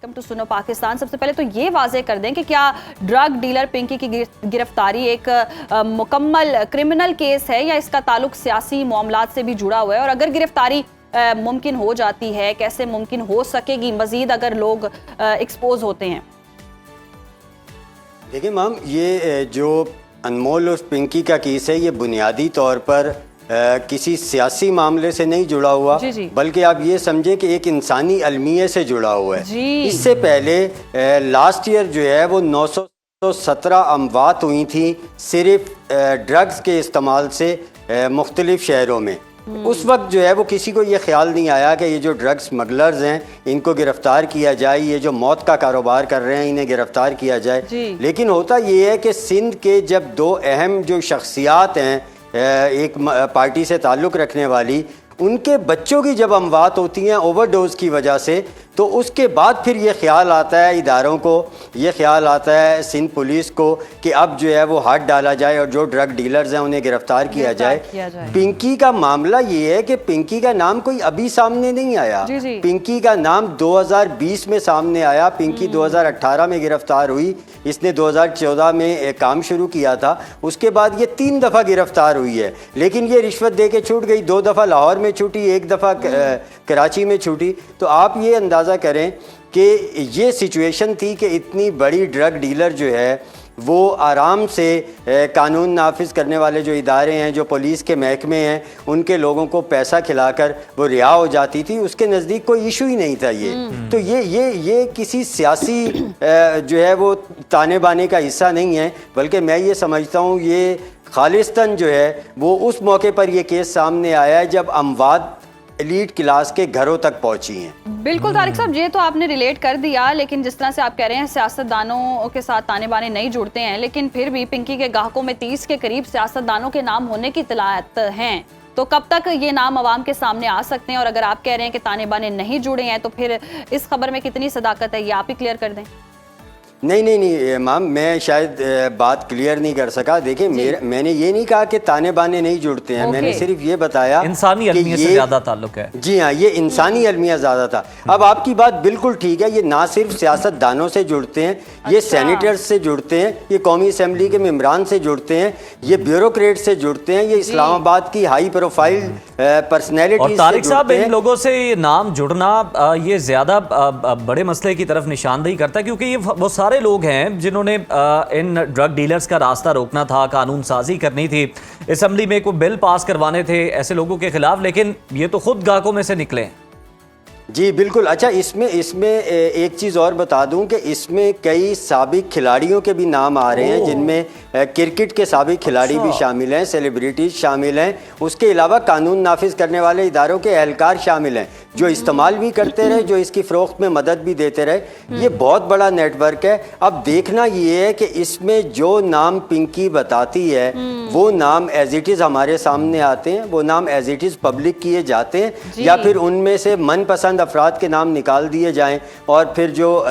Welcome to سنو پاکستان. سب سے پہلے تو یہ واضح کر دیں کہ کیا ڈرگ ڈیلر پنکی کی گرفتاری ایک مکمل کرمنل کیس ہے یا اس کا تعلق سیاسی معاملات سے بھی جڑا ہوا ہے, اور اگر گرفتاری ممکن ہو جاتی ہے کیسے ممکن ہو سکے گی مزید اگر لوگ ایکسپوز ہوتے ہیں؟ دیکھیں میم, یہ جو انمول اور پنکی کا کیس ہے یہ بنیادی طور پر کسی سیاسی معاملے سے نہیں جڑا ہوا, بلکہ آپ یہ سمجھیں کہ ایک انسانی المیہ سے جڑا ہوا ہے. اس سے پہلے لاسٹ ایئر جو ہے وہ 917 اموات ہوئی تھیں صرف ڈرگز کے استعمال سے مختلف شہروں میں. اس وقت جو ہے وہ کسی کو یہ خیال نہیں آیا کہ یہ جو ڈرگ سمگلرز ہیں ان کو گرفتار کیا جائے, یہ جو موت کا کاروبار کر رہے ہیں انہیں گرفتار کیا جائے. لیکن ہوتا یہ ہے کہ سندھ کے جب دو اہم جو شخصیات ہیں ایک پارٹی سے تعلق رکھنے والی, ان کے بچوں کی جب اموات ہوتی ہیں اوور ڈوز کی وجہ سے, تو اس کے بعد پھر یہ خیال آتا ہے اداروں کو, یہ خیال آتا ہے سندھ پولیس کو کہ اب جو ہے وہ ہاتھ ڈالا جائے اور جو ڈرگ ڈیلرز ہیں انہیں گرفتار کیا جائے. پنکی کا معاملہ یہ ہے کہ پنکی کا نام کوئی ابھی سامنے نہیں آیا, پنکی کا نام 2020 میں سامنے آیا. پنکی 2018 میں گرفتار ہوئی, اس نے 2014 میں کام شروع کیا تھا, اس کے بعد یہ 3 دفعہ گرفتار ہوئی ہے. لیکن یہ رشوت دے کے چھوٹ گئی, 2 دفعہ لاہور میں چھوٹی, 1 دفعہ کراچی میں چھوٹی. تو آپ یہ اندازہ کریں کہ یہ سچویشن تھی کہ اتنی بڑی ڈرگ ڈیلر جو ہے وہ آرام سے قانون نافذ کرنے والے جو ادارے ہیں, جو پولیس کے محکمے ہیں, ان کے لوگوں کو پیسہ کھلا کر وہ رہا ہو جاتی تھی. اس کے نزدیک کوئی ایشو ہی نہیں تھا یہ. تو یہ کسی سیاسی جو ہے وہ تانے بانے کا حصہ نہیں ہے, بلکہ میں یہ سمجھتا ہوں یہ خالصتاً جو ہے وہ اس موقع پر یہ کیس سامنے آیا ہے جب اموات ایلیٹ کلاس کے گھروں تک پہنچی ہیں. بالکل طارق صاحب, یہ تو آپ نے ریلیٹ کر دیا, لیکن جس طرح سے آپ کہہ رہے ہیں سیاست دانوں کے ساتھ تانے بانے نہیں جڑتے ہیں, لیکن پھر بھی پنکی کے گاہکوں میں 30 کے قریب سیاست دانوں کے نام ہونے کی اطلاعات ہیں. تو کب تک یہ نام عوام کے سامنے آ سکتے ہیں؟ اور اگر آپ کہہ رہے ہیں کہ تانے بانے نہیں جڑے ہیں تو پھر اس خبر میں کتنی صداقت ہے, یہ آپ ہی کلیئر کر دیں. نہیں مام, میں شاید بات کلیئر نہیں کر سکا. دیکھیں میں نے یہ نہیں کہا کہ تانے بانے نہیں جڑتے ہیں, میں نے صرف یہ بتایا انسانی المیہ سے زیادہ تعلق ہے. جی ہاں, یہ انسانی المیہ زیادہ تھا. اب آپ کی بات بالکل ٹھیک ہے, یہ نہ صرف سیاست دانوں سے جڑتے ہیں, یہ سینیٹرز سے جڑتے ہیں, یہ قومی اسمبلی کے ممبران سے جڑتے ہیں, یہ بیوروکریٹ سے جڑتے ہیں, یہ اسلام آباد کی ہائی پروفائل پرسنالٹیز. اور طارق صاحب, ان لوگوں سے یہ نام جڑنا یہ زیادہ بڑے مسئلے کی طرف نشاندہی کرتا ہے, کیونکہ یہ وہ سارے لوگ ہیں جنہوں نے ان ڈرگ ڈیلرز کا راستہ روکنا تھا, قانون سازی کرنی تھی, اسمبلی میں کوئی بل پاس کروانے تھے ایسے لوگوں کے خلاف, لیکن یہ تو خود گاہکوں میں سے نکلے. جی بالکل. اچھا, اس میں ایک چیز اور بتا دوں کہ اس میں کئی سابق کھلاڑیوں کے بھی نام آ رہے ہیں, جن میں کرکٹ کے سابق کھلاڑی بھی شامل ہیں, سیلیبریٹیز شامل ہیں, اس کے علاوہ قانون نافذ کرنے والے اداروں کے اہلکار شامل ہیں جو استعمال بھی کرتے رہے, جو اس کی فروخت میں مدد بھی دیتے رہے. یہ بہت بڑا نیٹ ورک ہے. اب دیکھنا یہ ہے کہ اس میں جو نام پنکی بتاتی ہے وہ نام ایز اٹ از ہمارے سامنے آتے ہیں, وہ نام ایز اٹ از پبلک کیے جاتے ہیں, یا پھر ان میں سے من پسند افراد کے نام نکال دیے جائیں, اور پھر جو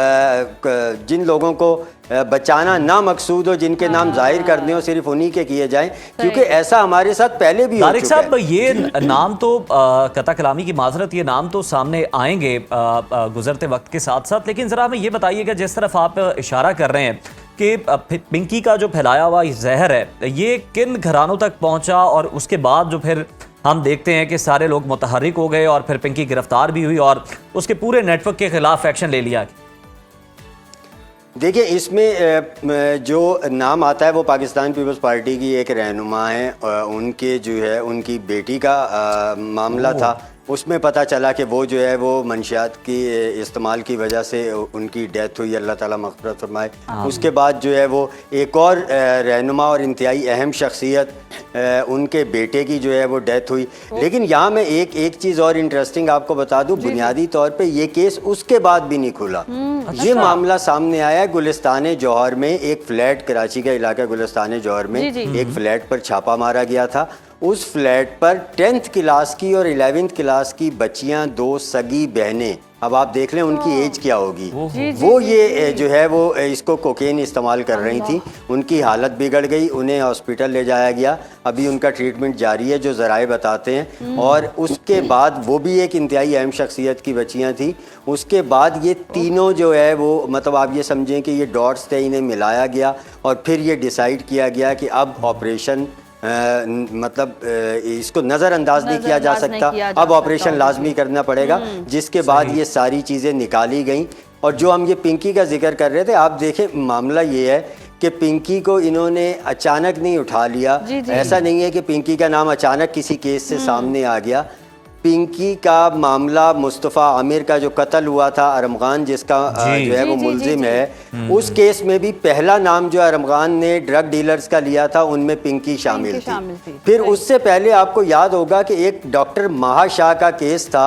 جن لوگوں کو بچانا نہ مقصود ہو, جن کے نام ظاہر کرنے ہو, صرف انہی کے کیے جائیں, کیونکہ ایسا ہمارے ساتھ پہلے بھی ہو چکا ہے. طارق صاحب, یہ نام تو قطع کلامی کی معذرت, یہ نام تو سامنے آئیں گے گزرتے وقت کے ساتھ ساتھ, لیکن ذرا ہمیں یہ بتائیے کہ جس طرف آپ اشارہ کر رہے ہیں کہ پنکی کا جو پھیلایا ہوا زہر ہے یہ کن گھرانوں تک پہنچا, اور اس کے بعد جو پھر ہم دیکھتے ہیں کہ سارے لوگ متحرک ہو گئے اور پھر پنکی گرفتار بھی ہوئی اور اس کے پورے نیٹ ورک کے خلاف ایکشن لے لیا. دیکھیں, اس میں جو نام آتا ہے وہ پاکستان پیپلز پارٹی کی ایک رہنما ہیں, ان کے جو ہے ان کی بیٹی کا معاملہ تھا. اس میں پتہ چلا کہ وہ جو ہے وہ منشیات کی استعمال کی وجہ سے ان کی ڈیتھ ہوئی, اللہ تعالیٰ مغفرت فرمائے. اس کے بعد جو ہے وہ ایک اور رہنما اور انتہائی اہم شخصیت ان کے بیٹے کی جو ہے وہ ڈیتھ ہوئی. لیکن یہاں میں ایک چیز اور انٹرسٹنگ آپ کو بتا دوں, بنیادی طور پہ یہ کیس اس کے بعد بھی نہیں کھلا. یہ معاملہ سامنے آیا گلستان جوہر میں, ایک فلیٹ, کراچی کا علاقہ گلستان جوہر میں ایک فلیٹ پر چھاپا مارا گیا تھا. उस फ्लैट पर 10th क्लास की और 11th क्लास की बच्चियां, 2 सगी बहनें, अब आप देख लें उनकी एज क्या होगी, वो ये जो है वो इसको कोकेन इस्तेमाल कर रही थी। उनकी हालत बिगड़ गई, उन्हें हॉस्पिटल ले जाया गया, अभी उनका ट्रीटमेंट जारी है जो ज़राए बताते हैं। और उसके बाद वो भी एक इंतहाई अहम शख्सियत की बच्चियां थी। उसके बाद ये तीनों जो है वो मतलब आप ये समझें कि ये डॉट्स थे, इन्हें मिलाया गया और फिर ये डिसाइड किया गया कि अब ऑपरेशन मतलब इसको नज़रअंदाज नहीं किया जा सकता, अब ऑपरेशन लाजमी करना पड़ेगा, जिसके बाद ये सारी चीज़ें निकाली गई। और जो हम ये पिंकी का जिक्र कर रहे थे, आप देखें मामला ये है कि पिंकी को इन्होंने अचानक नहीं उठा लिया। ऐसा नहीं है कि पिंकी का नाम अचानक किसी केस से सामने आ गया। पिंकी का मामला मुस्तफ़ा आमिर का जो कत्ल हुआ था, अरमगान जिसका जो है वो मुल्जिम है, उस केस में भी पहला नाम जो अरमगान ने ड्रग डीलर्स का लिया था उनमें पिंकी शामिल थी। फिर उससे पहले आपको याद होगा कि एक डॉक्टर माहा शाह का केस था,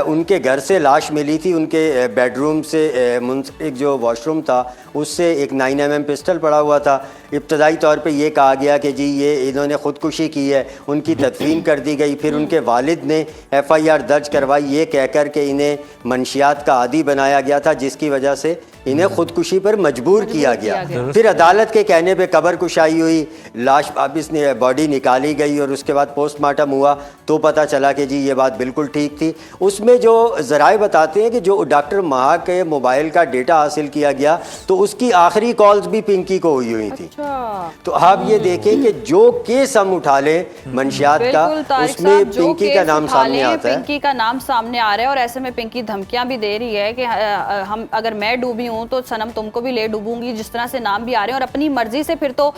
उनके घर से लाश मिली थी, उनके बेडरूम से एक जो वॉशरूम था उससे एक 9mm पिस्टल पड़ा हुआ था। इब्तदाई तौर पे ये कहा गया कि जी ये इन्होंने ख़ुदकुशी की है, उनकी तदफीन कर दी गई। फिर उनके वालिद ने FIR दर्ज करवाई ये कहकर के इन्हें मंशियात का आदी बनाया गया था, जिसकी वजह से इन्हें खुदकुशी पर मजबूर किया गया। फिर अदालत के कहने पे कब्र कुशाई हुई, लाश वापस बॉडी निकाली गई और उसके बाद पोस्टमार्टम हुआ तो पता चला कि जी ये बात बिल्कुल ठीक थी। उसमें जो ज़राए बताते हैं कि जो डॉक्टर महा के मोबाइल का डेटा हासिल किया गया तो उसकी आखिरी कॉल्स भी पिंकी को हुई थी। तो आप ये देखें कि जो केस हम उठा लें मंशियात का, उसमें पिंकी का नाम सामने आता है, पिंकी का नाम सामने आ रहा है। और ऐसे में पिंकी धमकियां भी दे रही है कि हम अगर मैं डूबी हूँ तो सनम तुमको भी ले डूबूंगी, जिस तरह से नाम भी आ रहे हैं। और अपनी मर्जी से फिर तो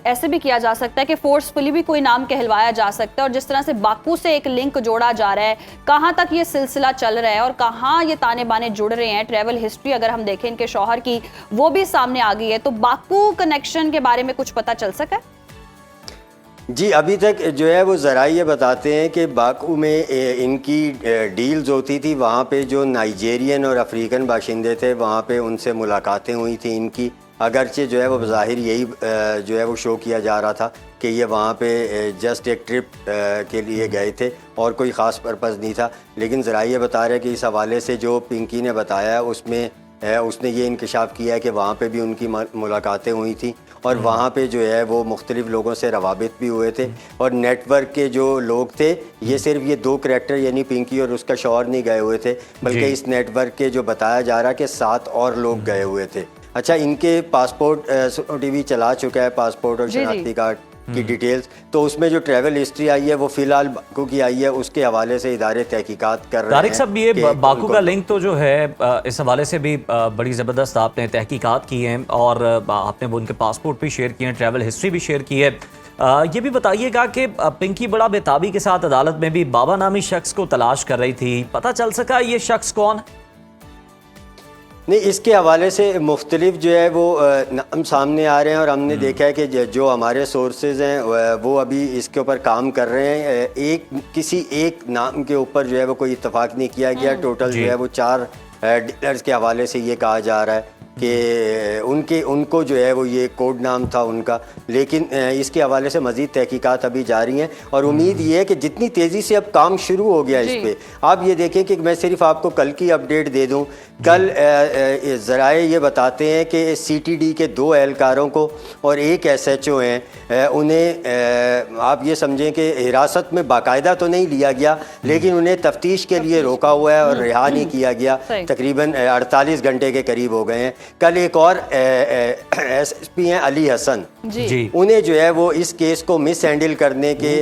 ऐसे भी किया जा सकता है कि फोर्सफुली भी कोई नाम कहलवाया जा सकता है। और जिस तरह से बाकू से एक लिंक जोड़ा जा रहा है, कहाँ तक ये सिलसिला चल रहा है और कहाँ ये ताने बाने जुड़ रहे हैं। ट्रैवल हिस्ट्री अगर हम देखें इनके शौहर की, वो भी सामने आ गई है। तो बाकू कनेक्शन के बारे में कुछ पता चल सका? जी अभी तक जो है वो ज़राए ये बताते हैं कि बाकू में इनकी डील्स होती थी, वहाँ पे जो नाइजेरियन और अफ्रीकन बाशिंदे थे वहाँ पे उनसे मुलाकातें हुई थी इनकी। अगरचे जो है वो ज़ाहिर यही जो है वो शो किया जा रहा था कि ये वहाँ पे जस्ट एक ट्रिप के लिए गए थे और कोई ख़ास पर्पज़ नहीं था। लेकिन ज़राए ये बता रहे हैं कि इस हवाले से जो पिंकी ने बताया उसमें उसने ये इंकशाफ किया है कि वहाँ पे भी उनकी मुलाकातें हुई थी और वहाँ पे जो है वो मुख्तलिफ़ लोगों से रवाबित भी हुए थे। और नेटवर्क के जो लोग थे, ये सिर्फ ये 2 करैक्टर यानी पिंकी और उसका शौहर नहीं गए हुए थे, बल्कि इस नेटवर्क के जो बताया जा रहा है कि 7 और लोग गए हुए थे। अच्छा, इनके पासपोर्ट टीवी चला चुका है, पासपोर्ट और शनाख्ती कार्ड की डिटेल्स, तो उसमें जो ट्रैवल हिस्ट्री आई है वो फिलहाल बाकू की आई है, उसके हवाले से इदारे तहकीकात कर रहे हैं। तारिक साहब, ये बाकू का लिंक तो जो है इस हवाले से भी बड़ी ज़बरदस्त आपने तहकीकात की हैं और आपने वो उनके पासपोर्ट भी शेयर किए हैं, ट्रैवल हिस्ट्री भी शेयर की है। ये भी बताइएगा कि पिंकी बड़ा बेताबी के साथ अदालत में भी बाबा नामी शख्स को तलाश कर रही थी, पता चल सका ये शख्स कौन? नहीं, इसके हवाले से मुख्तलिफ जो है वो नाम सामने आ रहे हैं और हमने देखा है कि जो हमारे सोर्सेज हैं वो अभी इसके ऊपर काम कर रहे हैं। किसी एक नाम के ऊपर जो है वो कोई इत्तेफाक नहीं किया गया। टोटल जो है वो 4 डीलर्स के हवाले से ये कहा जा रहा है कि उनको जो है वो ये कोड नाम था उनका। लेकिन इसके हवाले से मज़ीद तहकीकात अभी जारी हैं और उम्मीद ये है कि जितनी तेज़ी से अब काम शुरू हो गया इस पर, आप ये देखें कि मैं सिर्फ आपको कल की अपडेट दे दूं। कल ज़राए ये बताते हैं कि CTD के 2 एहलकारों को और 1 SHO हैं, उन्हें आप ये समझें कि हिरासत में बाकायदा तो नहीं लिया गया, लेकिन उन्हें तफ्तीश के लिए रोका हुआ है और रिहा नहीं किया गया। तकरीबन 48 घंटे के करीब हो गए हैं। कल एक और SSP हैं अली हसन जी, उन्हें जो है वो इस केस को मिस हैंडल करने के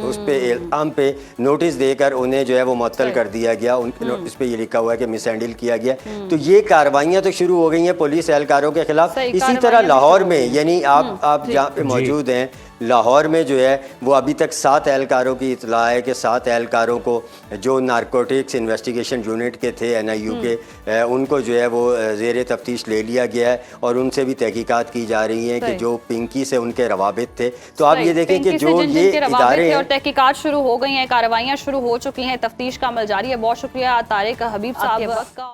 उस पे इल्ज़ाम पे नोटिस देकर उन्हें जो है वो मुअत्तल कर दिया गया। उनके नोटिस पे ये लिखा हुआ है कि मिस हैंडल किया गया। तो ये कार्रवाइयाँ तो शुरू हो गई हैं पुलिस एहलकारों के खिलाफ। इसी तरह लाहौर में, यानी आप जहाँ पे मौजूद हैं, लाहौर में जो है वो अभी तक 7 एहलकारों की इतला है कि 7 एहलकारों को जो नारकोटिक्स इन्वेस्टिगेशन यूनिट के थे NIU के, उनको जो है वो ज़ेर तफ्तीश ले लिया गया है और उनसे भी तहकीकात की जा रही है कि जो पिंकी से उनके रवाबित थे। तो आप ये देखें कि जो ये इदारे हैं और तहकीकात शुरू हो गई हैं, कार्रवाइयाँ शुरू हो चुकी हैं, तफ्तीश का अमल जारी है। बहुत शुक्रिया तारिक हबीब साहब।